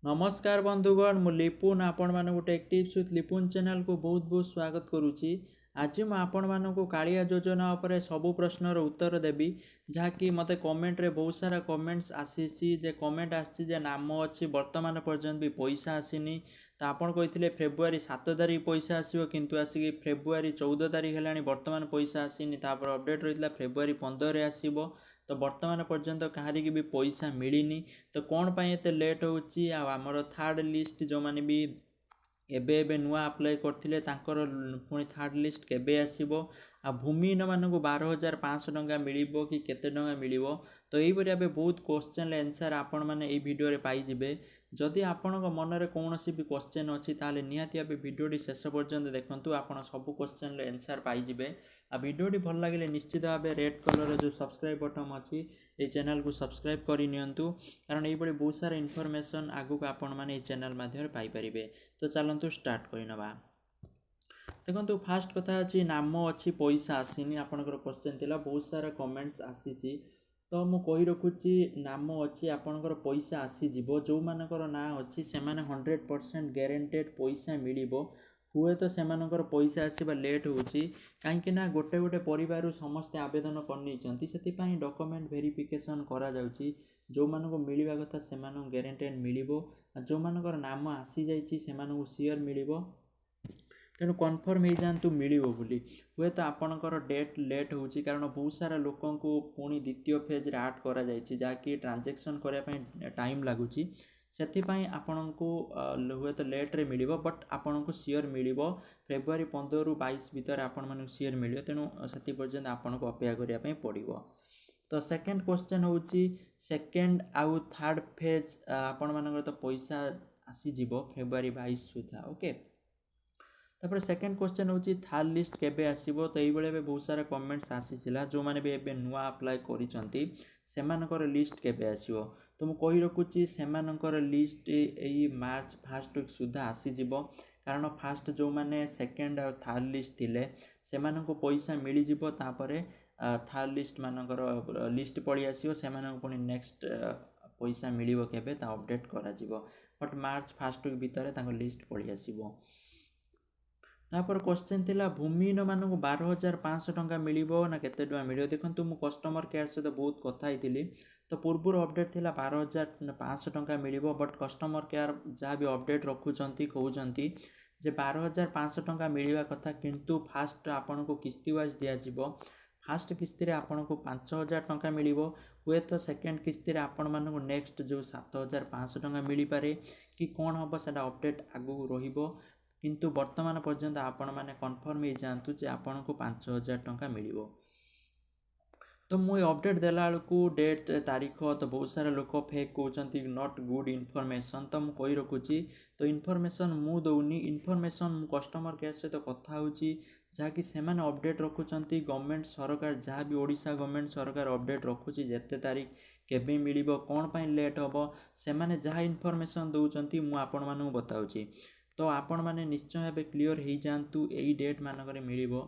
नमस्कार बंधुगण मु लिपुन आपण मानक take tips with Lipun channel को बहुत बहुत स्वागत करुच्ची। आज मैं आपण मानक कालिया योजना उपरे सबु प्रश्नर उत्तर देवी जहाँकि मते कमेंट रे बहुत सारा कमेंट्स आसी जे कमेंट आसी जे नाम अच्छी वर्तमान पर्यंत भी पैसा आसीनी। तो आपड़ कही फेब्रुआरी 7 तारिख पैसा आसो किंतु आसिक फेब्रुआरी 14 तारिख है बर्तमान पैसा आसीनी। तापर अपडेट रही है फेब्रुआरी 15 आसो। तो वर्तमान पर्यंत कहारी की भी पैसा मिलनी। तो कौन पाई एते लेट होची आमर थर्ड लिस्ट जो माने भी एबे एबे नुआ अप्लाई करथिले तांकर पुणी थर्ड लिस्ट केबे आसीबो आ भूमिहीन मानक 12,500 टंका मिलिबो कि केते टंका मिलिबो। तो यहीपरि भाव बहुत क्वेश्चन आंसर आपण मैंने ये भिडियो रे पाइबे। जदि आपण मनरे कौन भी क्वेश्चन अच्छी ताले निहाती भाव भिडियोटी शेष पर्यंत देखंतु आपण सब क्वेश्चन आंसर पाइबे। आ भिडियोटी भल लगे निश्चित भाव रेड कलर जो सब्सक्राइब बटन अच्छी ये चैनल को सब्सक्राइब करनियंतु कारण ये बहुत सारा इनफॉरमेशन आगु आपण मैंने ये चैनल माध्यम पाइपर। तो चलतु स्टार्ट करनवा। देखो फास्ट कथा अच्छी नाम अच्छी पैसा आसीनी आपंकर क्वेश्चन थिला बहुत सारा कमेंट्स आसी। तो मु कही रखुची नाम अच्छी आपंकर पैसा आसीजिव जो मानकर ना अच्छी से 100% गारंटेड पैसा मिलिबो। हुए तो सेमानकर पैसा आसवा लेट होची कहीं ना गोटे गोटे परिवार समस्ते आवेदन करनी से डॉक्यूमेंट वेरिफिकेशन करा जाउची। जो मानको मिलवा कथा से गारंटेड मिलिबो जो मानकर नाम आसी जाइची सेमानकु शेयर मिलिबो। तेणु कन्फर्म हो जातु मिलिबो बोली। हुए तो आपणकर डेट लेट होची कारण बहुत सारा लोकों को पुणी द्वितीय फेज रे ऐड करा जाइची जाकि ट्रांजैक्शन करने पई टाइम लागुची। सेथिपाई आपणको हुए तो लेट रे मिलिबो बट आपणको शेयर मिलिबो फेब्रुआरी 15 रु 22 भीतर आपण मानक शेयर मिलियो। तेणु सेति पर्यंत आपणको अपेक्षा करिया पई पड़िबो। तो सेकेंड क्वेश्चन होची सेकेंड आउ थर्ड फेज आपण मानकर तो पैसा आसी जिवो फेब्रुआरी 22 सुधा। ओके तापर सेकेंड क्वेश्चन होची थर्ड लिस्ट केबे आसीबो। तो ये बेले बहुत सारा कमेंट्स आसीला जो माने भी एबे नुआ अप्लाई करिसंती सेमानकर लिस्ट केबे आसीबो। तो मु कहि रखुची सेमानकर लिस्ट एई मार्च फर्स्ट वीक सुधा आसी जिवो कारण फास्ट जो माने सेकेंड और थर्ड लिस्ट थिले सेमानको पैसा मिली जिवो। तापरे थर्ड लिस्ट मानकर लिस्ट पड़ी आसीबो सेमानको पुनी नेक्स्ट पैसा मिलिबो केबे ता अपडेट करा जिवो बट मार्च फर्स्ट वीक भीतर तांको लिस्ट पड़ी आसीबो। तापर क्वेश्चन थिला भूमिहीन मानक 12,500 टंका मिलिबो ना केते टंका मिलियो। देखंतु मु कस्टमर केयर सहित बहुत कथा होइतिली तो पूर्व अपडेट थिला 12,500 टंका मिलिबो बट कस्टमर केयर जहाँ भी अपडेट रखुचंती कहउचंती जे 12,500 टंका मिलिबा कथा किंतु फास्ट आपन को किस्ती वाइज दिया जिवो। फास्ट किस्ती रे आपन को 5,000 टंका मिलिबो। हुए तो सेकेंड किस्ती रे आपन मानक नेक्स्ट जो 7,500 टंका मिली पारे कि कोन हबो सेटा अपडेट आगु रहिबो किंतु वर्तमान पर्यंत आपण माने कन्फर्म हो जातु जे आपण को 5,000 टंका मिलिबो। तो मुझे अपडेट देला बेलू डेट तारीख तो बहुत सारा लोक फेक कहते नॉट गुड इनफॉरमेशन। तो मुझे कही रखुची तो इनफॉरमेशन मु दौनी इनफॉरमेशन मु कस्टमर केयर सहित कथा होची जहाँकि सेमाने अपडेट रखुचंती गवर्नमेंट सरकार जहाँ भी ओडिशा गवर्नमेंट सरकार अपडेट रखुची जेते तारीख केबे मिलिबो कोन पई लेट हबो सेमाने जहाँ इनफॉरमेशन दउचंती मु आपण मानू बताउची। तो आपण माने निश्चय भाव क्लियर हो जातु यही डेट मानक मिलिबो।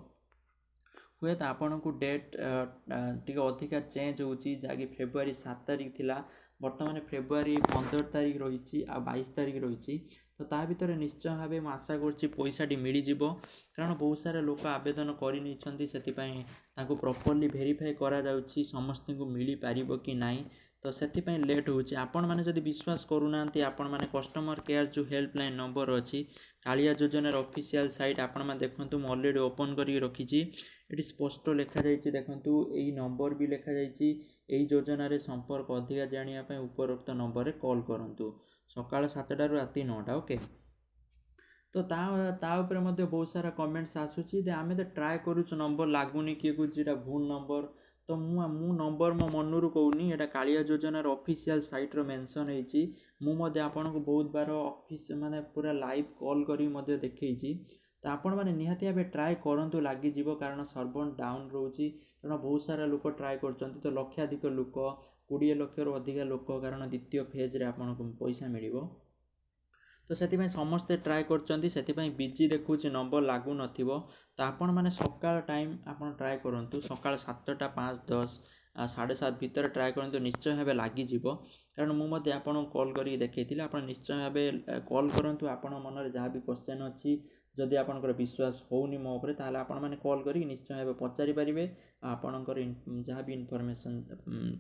हुए तो आपन को डेट टी अधिका चेंज होची जहाँकि फेब्रुआरी 7 तारिख थिला बर्तमान फेब्रुआरी 15 तारिख रही आ 22 तारिख रही। तो ता भीतर निश्चय भाव मैं आशा करछि पैसाटी मिल जिवो कारण बहुत सारा लोक आवेदन करनी से प्रॉपर्ली वेरीफाई करा जाउछि समस्त को मिली पारिबो कि नाही। तो से लेट होची आपण माने जदि विश्वास करूना आपण माने कस्टमर केयर जो हेल्पलाइन नंबर अच्छी कालिया योजनार ऑफिशियल साइट आपण माने देखंतु मु ऑलरेडी ओपन करके रखिछि एटी स्पष्ट लिखा जाइछि। देखंतु एई नंबर भी लिखा जाइछि एई योजना रे संपर्क अधिका जानिया पय उपरोक्त नंबर रे कॉल करंतु सकाळ 7टा रु राति 9टा। ओके तो ता ऊपर मध्य बहुत सारा कमेंट्स आसुची जे आमे तो ट्राए करूछु नंबर लागुनी किए कुछ जेटा भूल नंबर। तो मु नंबर मो मनरू कहूनी एटा कालिया योजनार ऑफिशियल साइट रो मेंशन हेची मु मध्य आपन को बहुत बार ऑफिस माने पूरा लाइव कॉल करी मध्य देखैछि। तो आपण माने निहाती भाबे ट्राए करंतु लागि जीवो कारण सर्वर डाउन रोची कारण बहुत सारा लोक ट्राए करचंती। तो लक्षाधिक लोक 20 लाख रो अधिक लोक कारण द्वितीय फेज रे आपन को पैसा मिलिबो। तो से समस्ते ट्राए कर बिजी देखुँ नंबर लागू नथिबो। तो आपण माने सकाळ टाइम आपण ट्राए करंतु सकाळ 7टा 5:10 7:30 ଭିତରେ ଟ୍ରାଏ କରନ୍ତୁ, ନିଶ୍ଚୟ ଭାବେ ଲାଗିଯିବ। କାରଣ ମୁଁ ମଧ୍ୟ ଆପଣଙ୍କୁ କଲ୍ କରିକି ଦେଖେଇଥିଲି, ଆପଣ ନିଶ୍ଚୟ ଭାବେ କଲ୍ କରନ୍ତୁ। ଆପଣଙ୍କ ମନରେ ଯାହା ବି କ୍ୱେଶ୍ଚନ୍ ଅଛି, ଯଦି ଆପଣଙ୍କର ବିଶ୍ୱାସ ହେଉନି ମୋ ଉପରେ, ତାହେଲେ ଆପଣମାନେ କଲ୍ କରିକି ନିଶ୍ଚୟ ଭାବେ ପଚାରି ପାରିବେ। ଆପଣଙ୍କର ଯାହା ବି ଇନଫର୍ମେସନ୍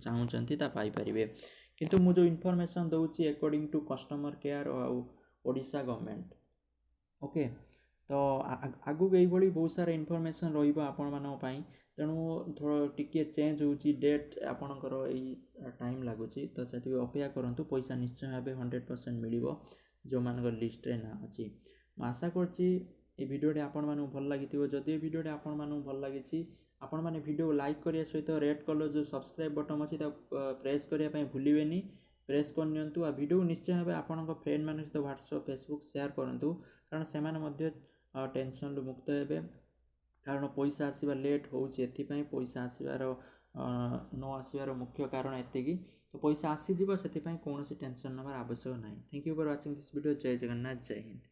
ଚାହୁଁଛନ୍ତି ତା ପାଇପାରିବେ। କିନ୍ତୁ ମୁଁ ଯେଉଁ ଇନଫର୍ମେସନ୍ ଦେଉଛି ଏକର୍ଡ଼ିଂ ଟୁ କଷ୍ଟମର୍ କେୟାର ଆଉ ଓଡ଼ିଶା ଗଭର୍ଣ୍ଣମେଣ୍ଟ, ଓକେ। ତ ଆଗକୁ ଏଇଭଳି ବହୁତ ସାରା ଇନଫର୍ମେସନ୍ ରହିବ ଆପଣମାନଙ୍କ ପାଇଁ। ତେଣୁ ଟିକିଏ ଚେଞ୍ଜ ହେଉଛି ଡେଟ୍, ଆପଣଙ୍କର ଏଇ ଟାଇମ୍ ଲାଗୁଛି, ତ ସେଥିପାଇଁ ଅପେକ୍ଷା କରନ୍ତୁ। ପଇସା ନିଶ୍ଚୟ ଭାବେ 100% ମିଳିବ ଯେଉଁମାନଙ୍କର ଲିଷ୍ଟରେ ନାଁ ଅଛି। ମୁଁ ଆଶା କରୁଛି এই ଭିଡ଼ିଓଟି ଆପଣମାନଙ୍କୁ ଭଲ ଲାଗିଥିବ। ଯଦି ଏ ଭିଡ଼ିଓଟି ଆପଣମାନଙ୍କୁ ଭଲ ଲାଗିଛି, ଆପଣମାନେ ଭିଡ଼ିଓକୁ ଲାଇକ୍ କରିବା ସହିତ ରେଡ୍ କଲର୍ ଯେଉଁ ସବସ୍କ୍ରାଇବ୍ ବଟନ୍ ଅଛି ତାକୁ ପ୍ରେସ୍ କରିବା ପାଇଁ ଭୁଲିବେନି। ପ୍ରେସ୍ କରିନିଅନ୍ତୁ। ଆଉ ଭିଡ଼ିଓକୁ ନିଶ୍ଚୟ ଭାବେ ଆପଣଙ୍କ ଫ୍ରେଣ୍ଡମାନଙ୍କ ସହିତ ହ୍ୱାଟ୍ସଆପ୍ ଫେସବୁକ୍ ସେୟାର କରନ୍ତୁ, କାରଣ ସେମାନେ ମଧ୍ୟ ଟେନସନ୍ରୁ ମୁକ୍ତ ହେବେ। କାରଣ ପଇସା ଆସିବା ଲେଟ୍ ହେଉଛି, ଏଥିପାଇଁ ପଇସା ଆସିବାର ନ ଆସିବାର ମୁଖ୍ୟ କାରଣ ଏତିକି। ତ ପଇସା ଆସିଯିବ, ସେଥିପାଇଁ କୌଣସି ଟେନସନ୍ ନେବାର ଆବଶ୍ୟକ ନାହିଁ। Thank you for watching this video. ଜୟ ଜଗନ୍ନାଥ, ଜୟ ହିନ୍ଦ।